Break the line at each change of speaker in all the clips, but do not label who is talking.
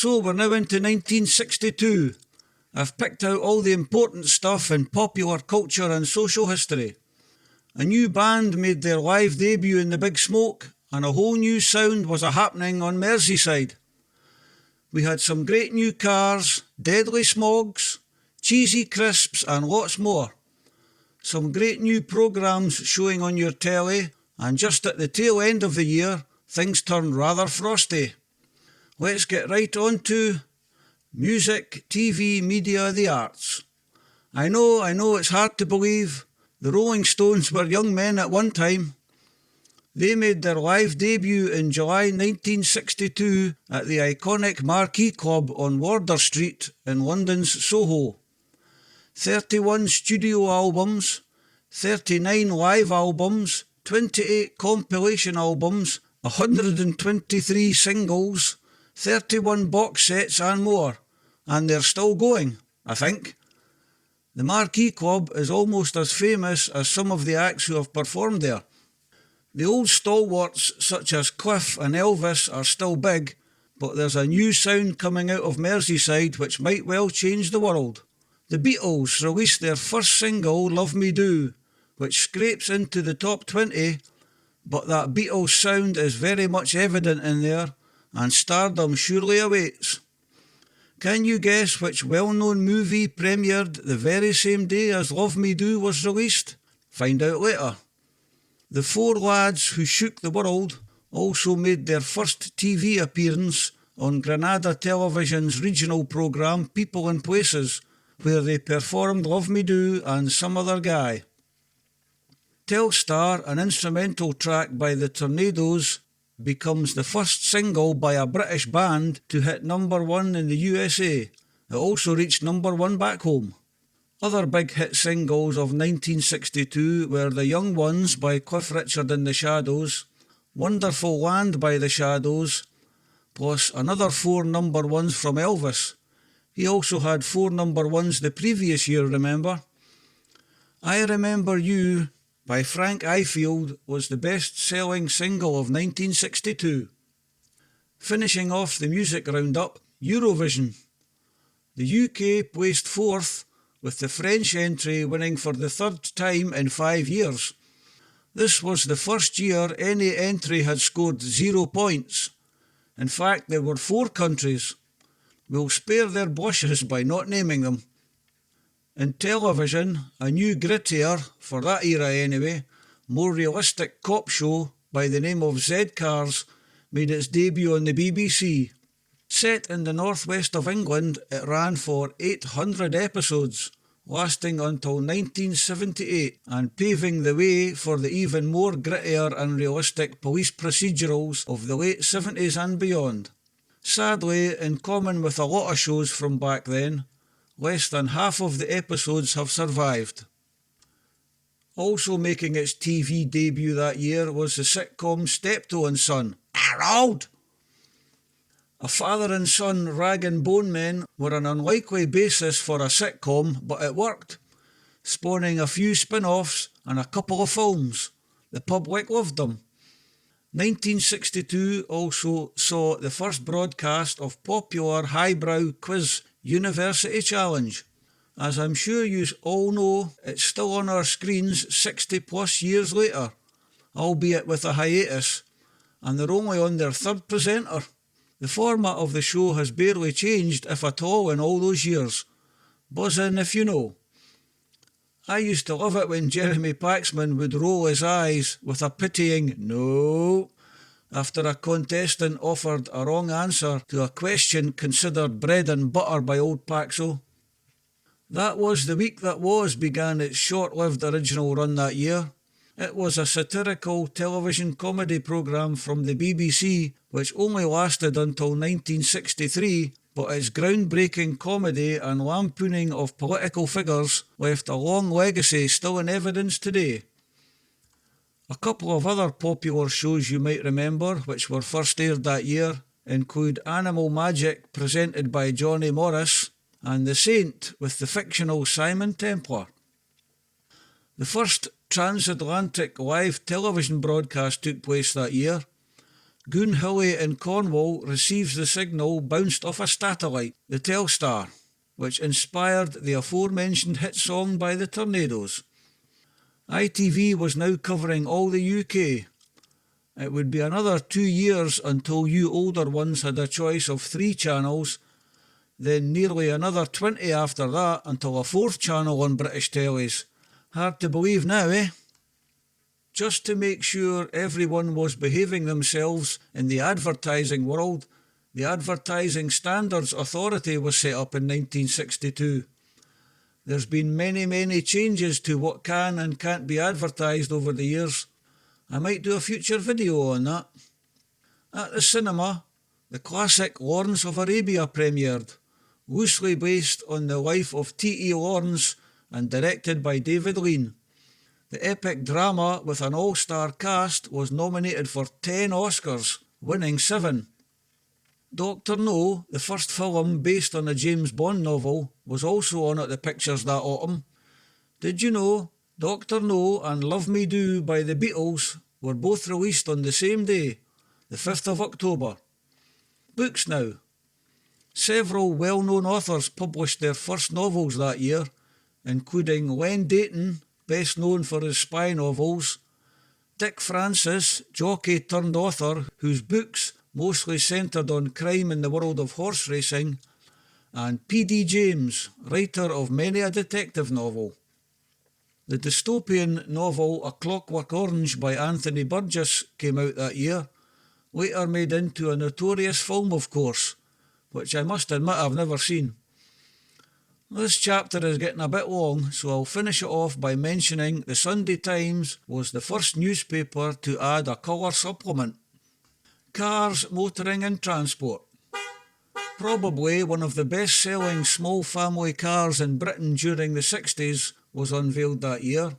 So we're now into 1962. I've picked out all the important stuff in popular culture and social history. A new band made their live debut in the Big Smoke, and a whole new sound was a-happening on Merseyside. We had some great new cars, deadly smogs, cheesy crisps and lots more. Some great new programmes showing on your telly, and just at the tail end of the year, things turned rather frosty. Let's get right on to music, TV, media, the arts. I know it's hard to believe. The Rolling Stones were young men at one time. They made their live debut in July 1962 at the iconic Marquee Club on Wardour Street in London's Soho. 31 studio albums, 39 live albums, 28 compilation albums, 123 singles, 31 box sets and more. And they're still going, I think. The Marquee Club is almost as famous as some of the acts who have performed there. The old stalwarts such as Cliff and Elvis are still big, but there's a new sound coming out of Merseyside which might well change the world. The Beatles released their first single, Love Me Do, which scrapes into the top 20, but that Beatles sound is very much evident in there, and stardom surely awaits. Can you guess which well-known movie premiered the very same day as Love Me Do was released? Find out later. The four lads who shook the world also made their first TV appearance on Granada Television's regional programme People and Places, where they performed Love Me Do and Some Other Guy. Telstar, an instrumental track by the Tornadoes, becomes the first single by a British band to hit number 1 in the USA. It also reached number 1 back home. Other big hit singles of 1962 were The Young Ones by Cliff Richard and the Shadows, Wonderful Land by the Shadows, plus another 4 number 1s from Elvis. He also had 4 number 1s the previous year, remember? I Remember You by Frank Ifield was the best-selling single of 1962. Finishing off the music roundup, Eurovision. The UK placed 4th, with the French entry winning for the 3rd time in 5 years. This was the first year any entry had scored 0 points. In fact, there were 4 countries. We'll spare their blushes by not naming them. In television, a new grittier, for that era anyway, more realistic cop show by the name of Z-Cars made its debut on the BBC. Set in the northwest of England, it ran for 800 episodes, lasting until 1978 and paving the way for the even more grittier and realistic police procedurals of the late 70s and beyond. Sadly, in common with a lot of shows from back then, less than half of the episodes have survived. Also making its TV debut that year was the sitcom Steptoe and Son. Harold! A father and son rag and bone men were an unlikely basis for a sitcom, but it worked, spawning a few spin-offs and a couple of films. The public loved them. 1962 also saw the first broadcast of popular highbrow quiz University Challenge. As I'm sure you all know, it's still on our screens 60 plus years later, albeit with a hiatus, and they're only on their 3rd presenter. The format of the show has barely changed, if at all, in all those years. Buzz in if you know. I used to love it when Jeremy Paxman would roll his eyes with a pitying "no" after a contestant offered a wrong answer to a question considered bread and butter by old Paxo. That Was the Week That Was began its short-lived original run that year. It was a satirical television comedy programme from the BBC which only lasted until 1963, but its groundbreaking comedy and lampooning of political figures left a long legacy still in evidence today. A couple of other popular shows you might remember which were first aired that year include Animal Magic presented by Johnny Morris and The Saint with the fictional Simon Templar. The first transatlantic live television broadcast took place that year. Goonhilly in Cornwall receives the signal bounced off a satellite, the Telstar, which inspired the aforementioned hit song by the Tornadoes. ITV was now covering all the UK. It would be another 2 years until you older ones had a choice of 3 channels, then nearly another 20 after that until a 4th channel on British tellies. Hard to believe now, eh? Just to make sure everyone was behaving themselves in the advertising world, the Advertising Standards Authority was set up in 1962. There's been many changes to what can and can't be advertised over the years. I might do a future video on that. At the cinema, the classic Lawrence of Arabia premiered, loosely based on the life of T.E. Lawrence and directed by David Lean. The epic drama with an all-star cast was nominated for 10 Oscars, winning 7. Dr. No, the first film based on a James Bond novel, was also on at the pictures that autumn. Did you know Dr. No and Love Me Do by the Beatles were both released on the same day, the 5th of October? Books now. Several well-known authors published their first novels that year, including Len Deighton, best known for his spy novels, Dick Francis, jockey turned author, whose books mostly centred on crime in the world of horse racing, and P.D. James, writer of many a detective novel. The dystopian novel A Clockwork Orange by Anthony Burgess came out that year, later made into a notorious film, of course, which I must admit I've never seen. This chapter is getting a bit long, so I'll finish it off by mentioning the Sunday Times was the first newspaper to add a colour supplement. Cars, Motoring and Transport. Probably one of the best-selling small family cars in Britain during the 60s was unveiled that year.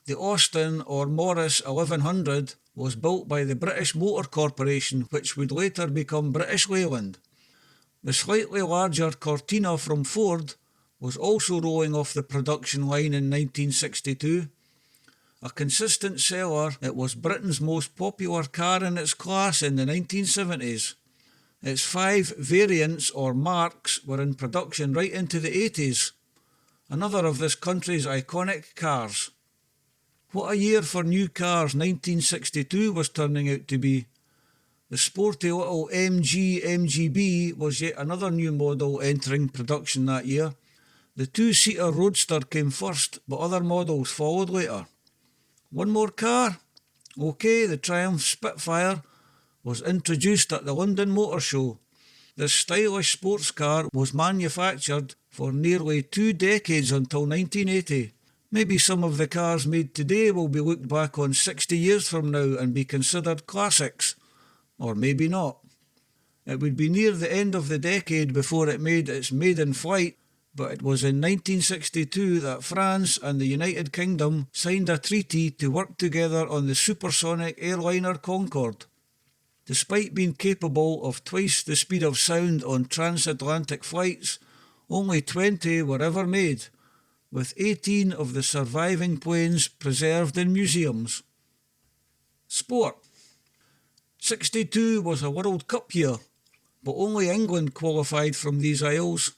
The Austin or Morris 1100 was built by the British Motor Corporation, which would later become British Leyland. The slightly larger Cortina from Ford was also rolling off the production line in 1962. A consistent seller, it was Britain's most popular car in its class in the 1970s. Its 5 variants or marques were in production right into the 80s. Another of this country's iconic cars. What a year for new cars 1962 was turning out to be. The sporty little MG MGB was yet another new model entering production that year. The 2-seater Roadster came first, but other models followed later. One more car? OK, the Triumph Spitfire was introduced at the London Motor Show. This stylish sports car was manufactured for nearly 2 decades until 1980. Maybe some of the cars made today will be looked back on 60 years from now and be considered classics. Or maybe not. It would be near the end of the decade before it made its maiden flight, but it was in 1962 that France and the United Kingdom signed a treaty to work together on the supersonic airliner Concorde. Despite being capable of twice the speed of sound on transatlantic flights, only 20 were ever made, with 18 of the surviving planes preserved in museums. Sport. 62 was a World Cup year, but only England qualified from these isles.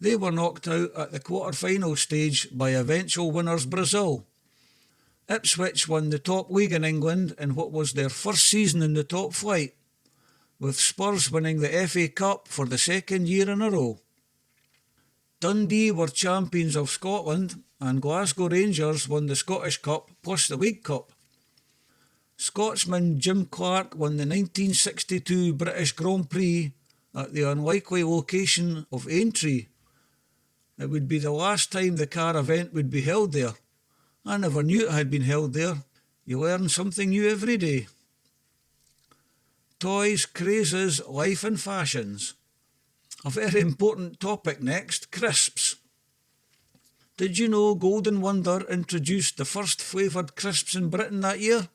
They were knocked out at the quarter-final stage by eventual winners Brazil. Ipswich won the top league in England in what was their first season in the top flight, with Spurs winning the FA Cup for the 2nd year in a row. Dundee were champions of Scotland and Glasgow Rangers won the Scottish Cup plus the League Cup. Scotsman Jim Clark won the 1962 British Grand Prix at the unlikely location of Aintree. It would be the last time the car event would be held there. I never knew it had been held there. You learn something new every day. Toys, Crazes, Life and Fashions. A very important topic next, crisps. Did you know Golden Wonder introduced the first flavoured crisps in Britain that year?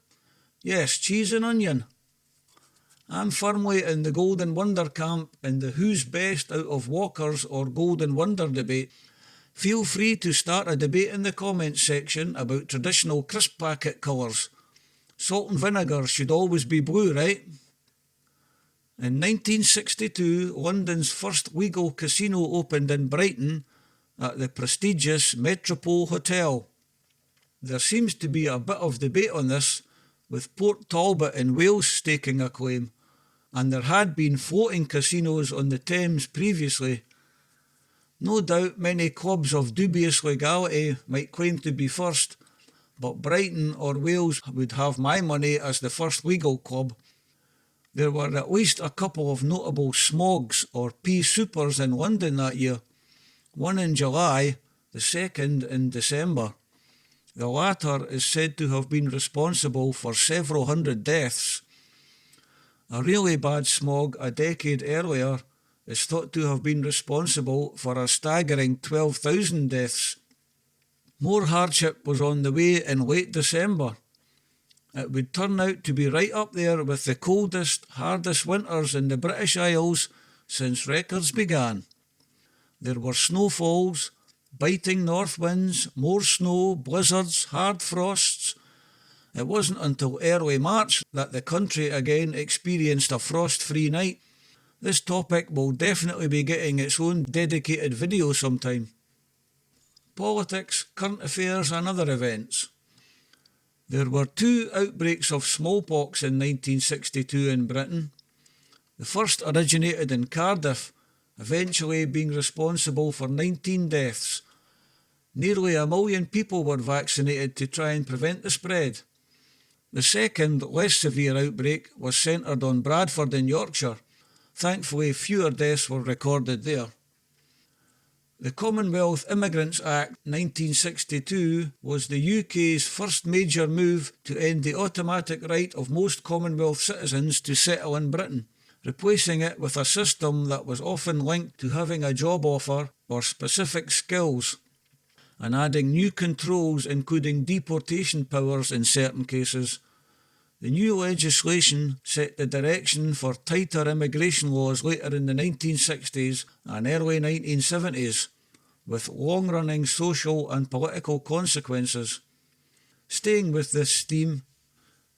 Yes, cheese and onion. I'm firmly in the Golden Wonder camp in the who's best out of Walkers or Golden Wonder debate. Feel free to start a debate in the comments section about traditional crisp packet colours. Salt and vinegar should always be blue, right? In 1962, London's first legal casino opened in Brighton at the prestigious Metropole Hotel. There seems to be a bit of debate on this, with Port Talbot in Wales staking a claim, and there had been floating casinos on the Thames previously. No doubt many clubs of dubious legality might claim to be first, but Brighton or Wales would have my money as the first legal club. There were at least a couple of notable smogs or pea supers in London that year, one in July, the second in December. The latter is said to have been responsible for several hundred deaths. A really bad smog a decade earlier is thought to have been responsible for a staggering 12,000 deaths. More hardship was on the way in late December. It would turn out to be right up there with the coldest, hardest winters in the British Isles since records began. There were snowfalls, biting north winds, more snow, blizzards, hard frosts. It wasn't until early March that the country again experienced a frost-free night. This topic will definitely be getting its own dedicated video sometime. Politics, current affairs and other events. There were 2 outbreaks of smallpox in 1962 in Britain. The first originated in Cardiff, eventually being responsible for 19 deaths. Nearly 1 million people were vaccinated to try and prevent the spread. The second, less severe outbreak was centred on Bradford in Yorkshire. Thankfully, fewer deaths were recorded there. The Commonwealth Immigrants Act 1962 was the UK's first major move to end the automatic right of most Commonwealth citizens to settle in Britain, replacing it with a system that was often linked to having a job offer or specific skills, and adding new controls including deportation powers in certain cases. The new legislation set the direction for tighter immigration laws later in the 1960s and early 1970s, with long-running social and political consequences. Staying with this theme,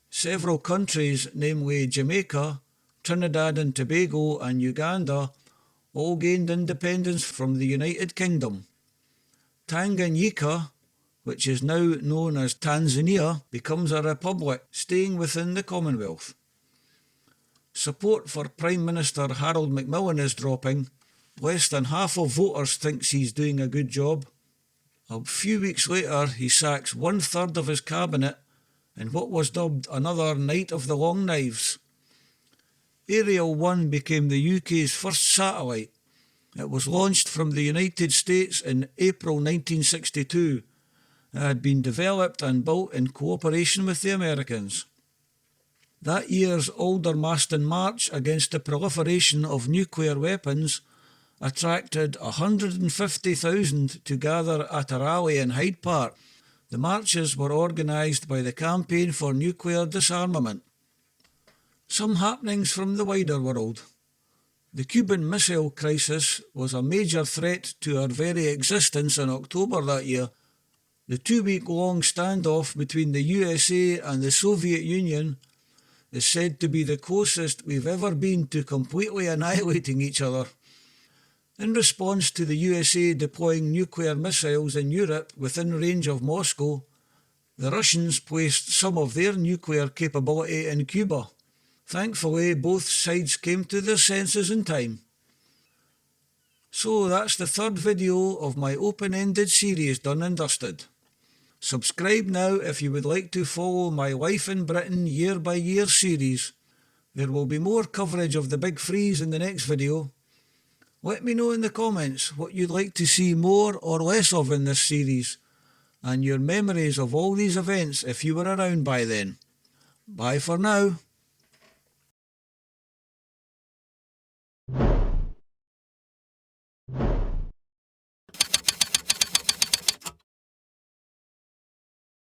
several countries, namely Jamaica, Trinidad and Tobago and Uganda, all gained independence from the United Kingdom. Tanganyika, which is now known as Tanzania, becomes a republic, staying within the Commonwealth. Support for Prime Minister Harold Macmillan is dropping. Less than half of voters thinks he's doing a good job. A few weeks later, he sacks 1/3 of his cabinet in what was dubbed another Night of the Long Knives. Ariel 1 became the UK's first satellite. It was launched from the United States in April 1962. It had been developed and built in cooperation with the Americans. That year's Aldermaston March against the proliferation of nuclear weapons attracted 150,000 to gather at a rally in Hyde Park. The marches were organised by the Campaign for Nuclear Disarmament. Some happenings from the wider world. The Cuban Missile Crisis was a major threat to our very existence in October that year. The 2-week-long standoff between the USA and the Soviet Union is said to be the closest we've ever been to completely annihilating each other. In response to the USA deploying nuclear missiles in Europe within range of Moscow, the Russians placed some of their nuclear capability in Cuba. Thankfully, both sides came to their senses in time. So that's the 3rd video of my open-ended series done and dusted. Subscribe now if you would like to follow my Life in Britain Year by Year series. There will be more coverage of the big freeze in the next video. Let me know in the comments what you'd like to see more or less of in this series, and your memories of all these events if you were around by then. Bye for now.